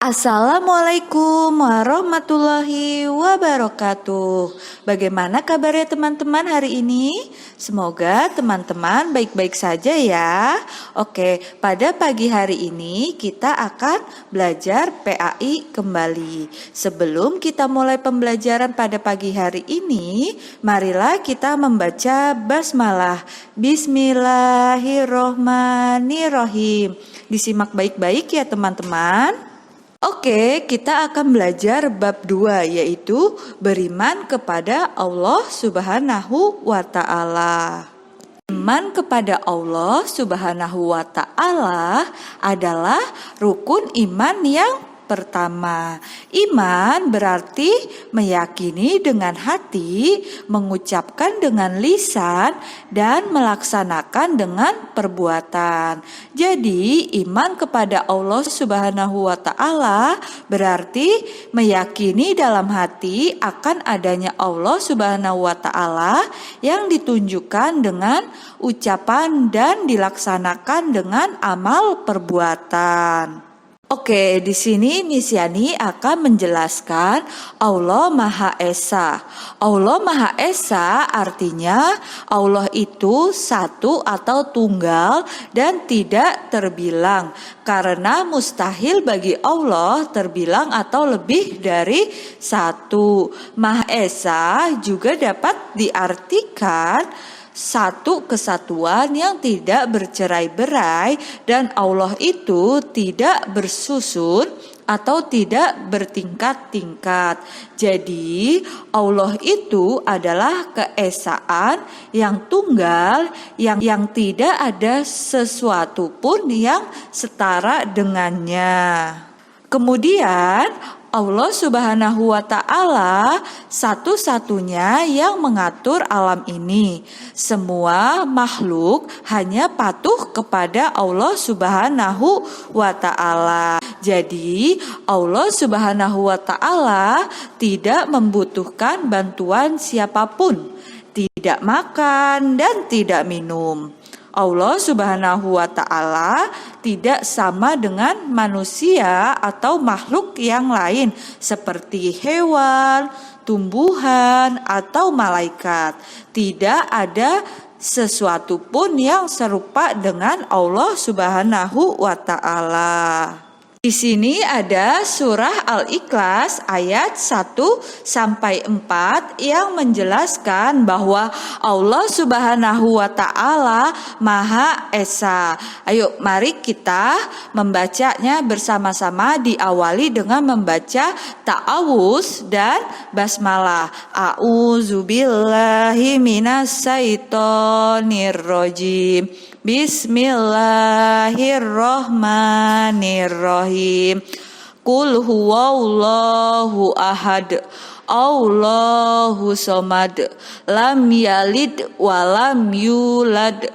Assalamualaikum warahmatullahi wabarakatuh. Bagaimana kabarnya teman-teman hari ini? Semoga teman-teman baik-baik saja ya. Oke, pada pagi hari ini kita akan belajar PAI kembali. Sebelum kita mulai pembelajaran pada pagi hari ini, marilah kita membaca basmalah. Bismillahirrohmanirrohim. Disimak baik-baik ya teman-teman. Oke, kita akan belajar bab 2, yaitu beriman kepada Allah Subhanahu wa Ta'ala. Iman kepada Allah Subhanahu wa Ta'ala adalah rukun iman yang pertama. Iman berarti meyakini dengan hati, mengucapkan dengan lisan, dan melaksanakan dengan perbuatan. Jadi, iman kepada Allah Subhanahu wa Ta'ala berarti meyakini dalam hati akan adanya Allah Subhanahu wa Ta'ala yang ditunjukkan dengan ucapan dan dilaksanakan dengan amal perbuatan. Oke, di sini Miss Yani akan menjelaskan Allah Maha Esa. Allah Maha Esa artinya Allah itu satu atau tunggal dan tidak terbilang. Karena mustahil bagi Allah terbilang atau lebih dari satu. Maha Esa juga dapat diartikan satu kesatuan yang tidak bercerai-berai, dan Allah itu tidak bersusun atau tidak bertingkat-tingkat. Jadi Allah itu adalah keesaan yang tunggal, yang tidak ada sesuatu pun yang setara dengannya. Kemudian Allah Subhanahu wa Ta'ala satu-satunya yang mengatur alam ini. Semua makhluk hanya patuh kepada Allah Subhanahu wa Ta'ala. Jadi Allah Subhanahu wa Ta'ala tidak membutuhkan bantuan siapapun, tidak makan dan tidak minum. Allah Subhanahu wa Ta'ala tidak sama dengan manusia atau makhluk yang lain seperti hewan, tumbuhan, atau malaikat. Tidak ada sesuatu pun yang serupa dengan Allah Subhanahu wa Ta'ala. Di sini ada surah Al-Ikhlas ayat 1-4 yang menjelaskan bahwa Allah Subhanahu wa Ta'ala Maha Esa. Ayo mari kita membacanya bersama-sama, diawali dengan membaca ta'awuz dan basmalah. A'udzubillahi minasyaitonirrajim. Bismillahirrohmanirrohim. Qul huwallahu ahad, Allahu somad, lam yalid walam yulad,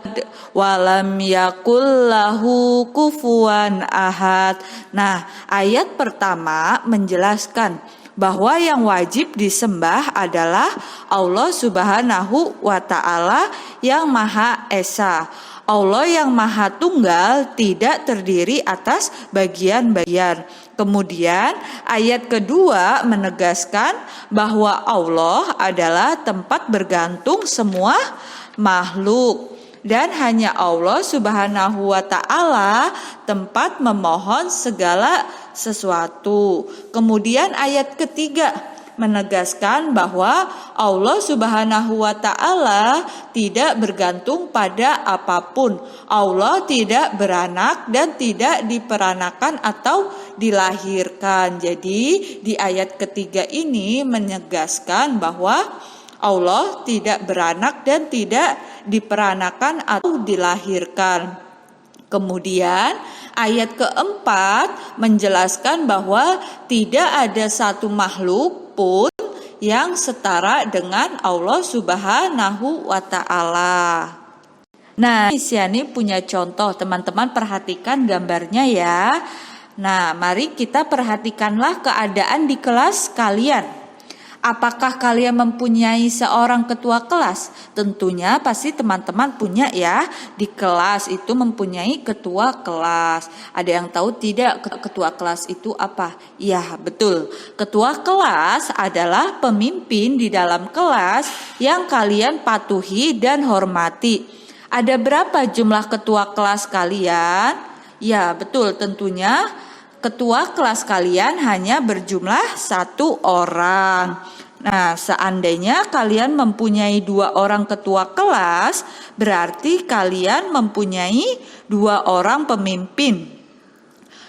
walam yakul lahu kufuwan ahad. Nah, ayat pertama menjelaskan bahwa yang wajib disembah adalah Allah Subhanahu wa Ta'ala yang Maha Esa. Allah yang Maha Tunggal tidak terdiri atas bagian-bagian. Kemudian ayat kedua menegaskan bahwa Allah adalah tempat bergantung semua makhluk, dan hanya Allah Subhanahu wa Ta'ala tempat memohon segala sesuatu. Kemudian ayat ketiga menegaskan bahwa Allah Subhanahu wa Ta'ala tidak bergantung pada apapun. Allah tidak beranak dan tidak diperanakan atau dilahirkan. Jadi di ayat ketiga ini menegaskan bahwa Allah tidak beranak dan tidak diperanakan atau dilahirkan. Kemudian ayat keempat menjelaskan bahwa tidak ada satu makhluk pun yang setara dengan Allah Subhanahu wa Ta'ala. Nah, Miss Yani punya contoh, teman-teman perhatikan gambarnya ya. Nah, mari kita perhatikanlah keadaan di kelas kalian. Apakah kalian mempunyai seorang ketua kelas? Tentunya pasti teman-teman punya ya. Di kelas itu mempunyai ketua kelas. Ada yang tahu tidak ketua kelas itu apa? Ya, betul. Ketua kelas adalah pemimpin di dalam kelas yang kalian patuhi dan hormati. Ada berapa jumlah ketua kelas kalian? Ya, betul. Tentunya ketua kelas kalian hanya berjumlah 1 orang. Nah, seandainya kalian mempunyai 2 orang ketua kelas, berarti kalian mempunyai 2 orang pemimpin.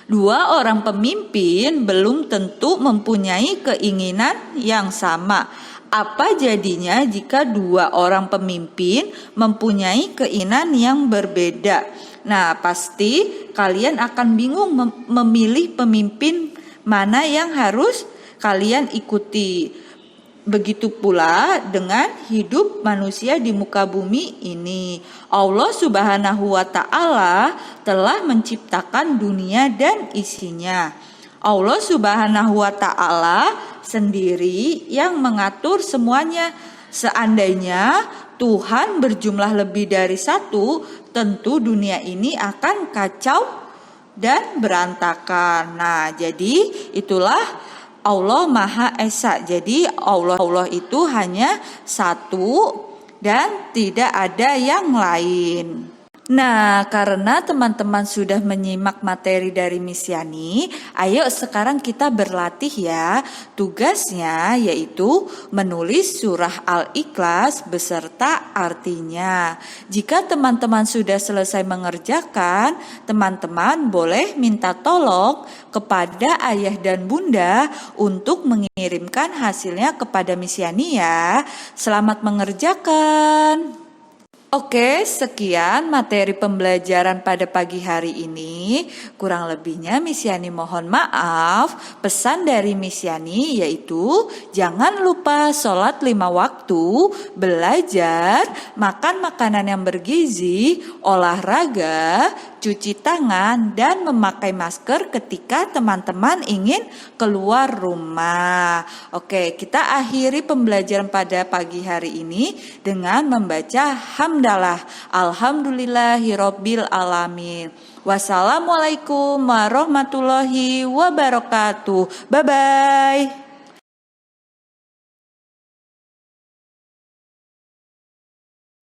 2 orang pemimpin belum tentu mempunyai keinginan yang sama. Apa jadinya jika 2 orang pemimpin mempunyai keinginan yang berbeda? Nah, pasti kalian akan bingung memilih pemimpin mana yang harus kalian ikuti. Begitu pula dengan hidup manusia di muka bumi ini. Allah Subhanahu wa Ta'ala telah menciptakan dunia dan isinya. Allah Subhanahu wa Ta'ala sendiri yang mengatur semuanya. Seandainya Tuhan berjumlah lebih dari 1, tentu dunia ini akan kacau dan berantakan. Nah, jadi itulah Allah Maha Esa. Jadi Allah itu hanya 1 dan tidak ada yang lain. Nah, karena teman-teman sudah menyimak materi dari Miss Yani, ayo sekarang kita berlatih ya. Tugasnya yaitu menulis surah Al-Ikhlas beserta artinya. Jika teman-teman sudah selesai mengerjakan, teman-teman boleh minta tolong kepada ayah dan bunda untuk mengirimkan hasilnya kepada Miss Yani ya. Selamat mengerjakan. Oke, sekian materi pembelajaran pada pagi hari ini. Kurang lebihnya Miss Yani mohon maaf. Pesan dari Miss Yani yaitu jangan lupa sholat 5 waktu, belajar, makan makanan yang bergizi, olahraga, cuci tangan, dan memakai masker ketika teman-teman ingin keluar rumah. Oke, kita akhiri pembelajaran pada pagi hari ini dengan membaca hamdalah. Alhamdulillahirabbil alamin. Wassalamualaikum warahmatullahi wabarakatuh. Bye bye.